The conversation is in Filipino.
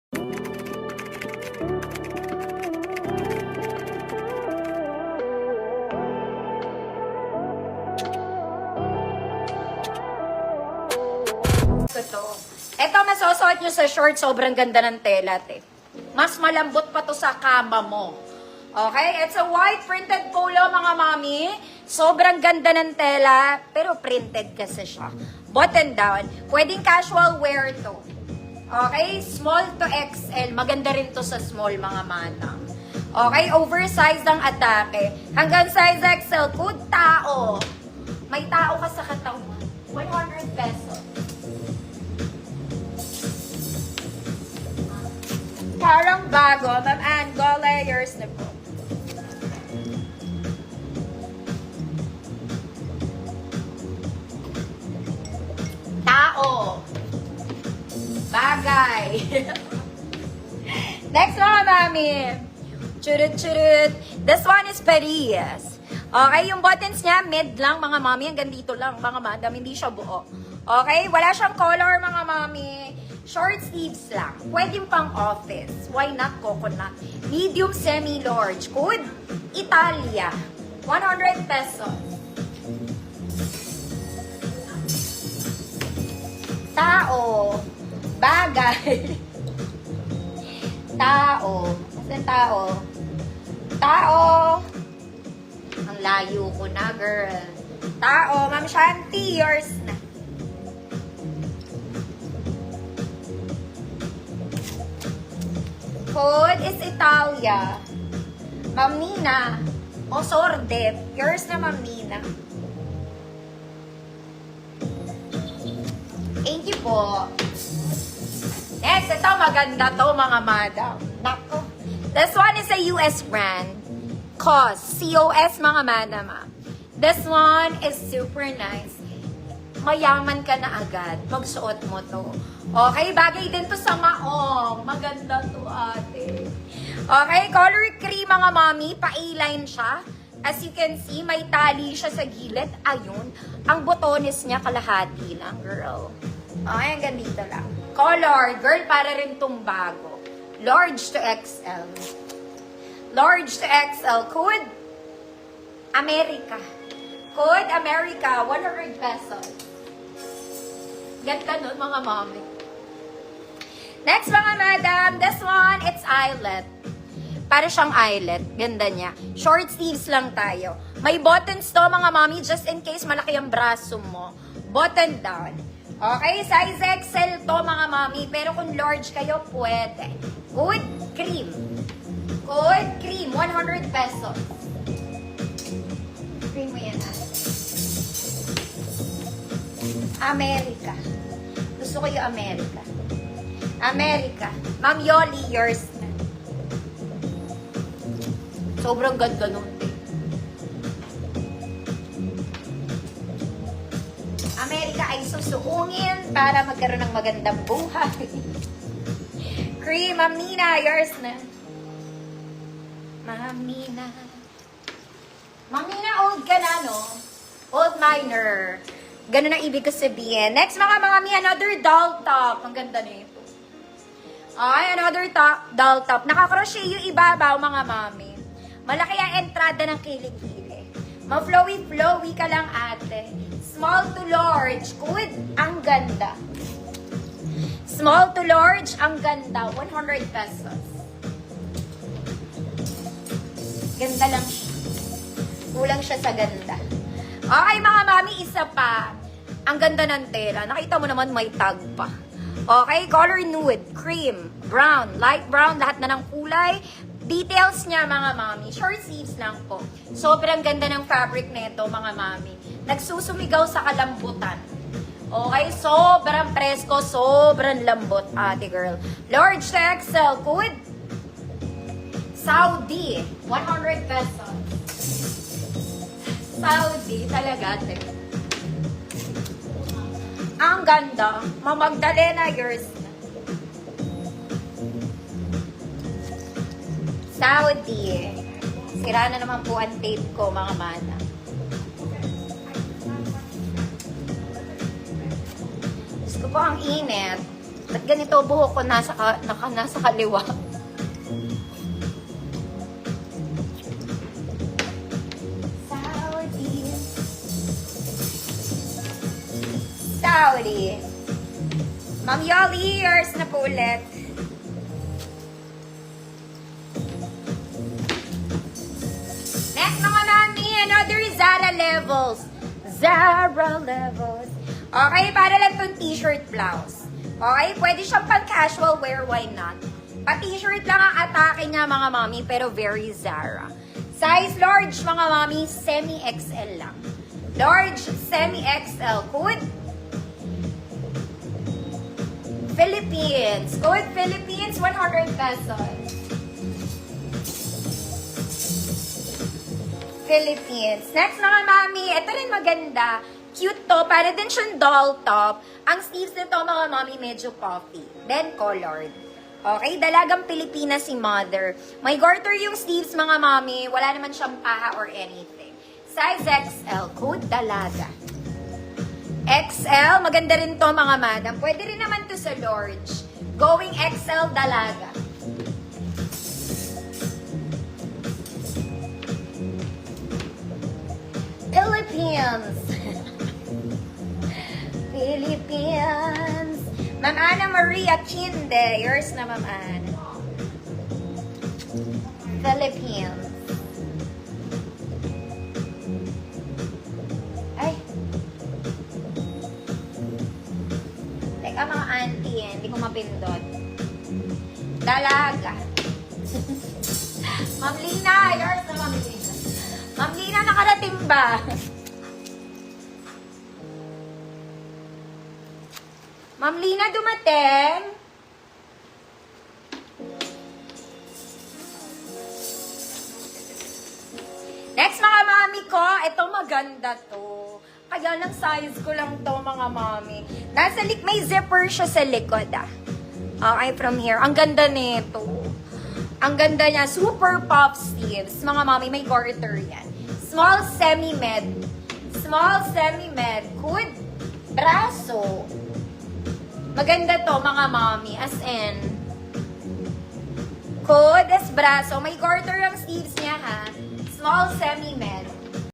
Ito. Ito masusuot nyo sa short. Sobrang ganda ng tela, te. Mas malambot pa to sa kama mo. Okay? It's a white printed polo, mga mami. Sobrang ganda ng tela, pero printed kasi siya. Button down. Pwedeng casual wear to. Okay? Small to XL. Maganda rin to sa small, mga manang. Okay? Oversized ang atake. Hanggang size XL. Good tao. May tao ka sa katawan. 100 pesos. Parang bago. Ma'am Ann, go layers na po. Tao. Bagay. Next mga mami. Churut-churut. This one is Paris. Okay, yung buttons niya, mid lang mga mami. Hanggang dito lang mga madam. Hindi siya buo. Okay, wala siyang color mga mami. Short sleeves lang. Pwede pang office. Why not coconut? Medium, semi-large. Code Italia. 100 pesos. Tao. Bagay. Tao. Asan tao? Tao. Ang layo ko na, girl. Tao. Ma'am Shanti, yours na. Code is Italia. Ma'am Nina. O sordet. Yours na, Ma'am Nina. Thank you po. Next, ito maganda to mga madam. Nako. This one is a US brand. COS. COS mga madam. This one is super nice. Mayaman ka na agad pag suot mo to. Okay, bagay din to sa maong. Maganda to, ate. Okay, color cream mga mami. Pa-A-line siya. As you can see, may tali siya sa gilid. Ayun. Ang botones niya kalahati lang, girl. Okay, hanggang dito lang. Color. Girl, para rin tong bago. Large to XL. Large to XL. Code America. Code America. 100 pesos. Ganda nun, mga mami. Next, mga madam. This one, it's eyelet. Para siyang eyelet. Ganda niya. Short sleeves lang tayo. May buttons to, mga mami, just in case malaki ang braso mo. Button down. Okay, size XL to, mga mami. Pero kung large kayo, pwede. Good cream. Good cream. 100 pesos. Cream mo yan, America. Gusto ko yung America. America. Ma'am Yoli, yours na. Sobrang ganda nun. America ay susuungin para magkaroon ng magandang buhay. Cream, Ma'am Nina, yours na. Ma'am Nina. Ma'am Nina, old ka na, no? Old minor. Ganun ang ibig ko sabihin. Next, mga mami, another doll top. Ang ganda nito. Ay, another doll top. Nakakrochet yung ibabaw, mga mami. Malaki ang entrada ng kilikili. Ma-flowy-flowy ka lang, ate. Small to large. Good. Ang ganda. Small to large. Ang ganda. 100 pesos. Ganda lang siya. Kulang siya sa ganda. Okay, mga mami, isa pa. Ang ganda ng tela. Nakita mo naman may tag pa. Okay, color nude, cream, brown, light brown, lahat na ng kulay. Details niya, mga mami. Short sleeves lang po. Sobrang ganda ng fabric nito, mga mami. Nagsusumigaw sa kalambutan. Okay, sobrang presko, sobrang lambot, ate girl. Large to XL, good. Saudi, 100 pesos. Saudi, talaga, te. Ang ganda. Ma'am Magdalena, yours na. Saudi. Sira na naman po ang tape ko, mga mana. Gusto ko po ang init. Ba't ganito buhok ko nasa kaliwa? Saudi. Ma'am Yoli, yours na po ulit. Next mga mami, another Zara levels. Zara levels. Okay, para lang itong t-shirt blouse. Okay, pwede siyang pang casual wear, why not? Pa-t-shirt lang ang atake niya mga mami, pero very Zara. Size large mga mami, semi-XL lang. Large, semi-XL. Code Philippines. Code Philippines, 100 pesos. Philippines. Next mga mami, ito rin maganda. Cute to, para din siyang doll top. Ang sleeves nito mga mami, medyo puffy. Then colored. Okay, dalagang Pilipinas si mother. May garter yung sleeves mga mami. Wala naman siyang paha or anything. Size XL. Code dalaga. XL, maganda rin to mga madam. Pwede rin naman to sa large. Going XL dalaga. Philippines. Philippines. Ma'am Ana Maria Kinde. Yours na, Ma'am Ana. Philippines. Ay. Teka mga auntie, hindi ko mapindot. Dalaga. Ma'am Lina, yours na, Ma'am Lina. Ma'am Lina, nakarating ba? Ma'am Lina, dumating? Next, mga mami ko, ito maganda to. Kaya lang size ko lang to, mga mami. May zipper siya sa likod, ah. Okay, from here. Ang ganda nito. Ang ganda niya. Super puff sleeves. Mga mami, may garter yan. Small semi-med. Small semi-med. Good. Braso. Maganda to, mga mami. As in, code as braso. May garter ang sleeves niya, ha? Small semi-med.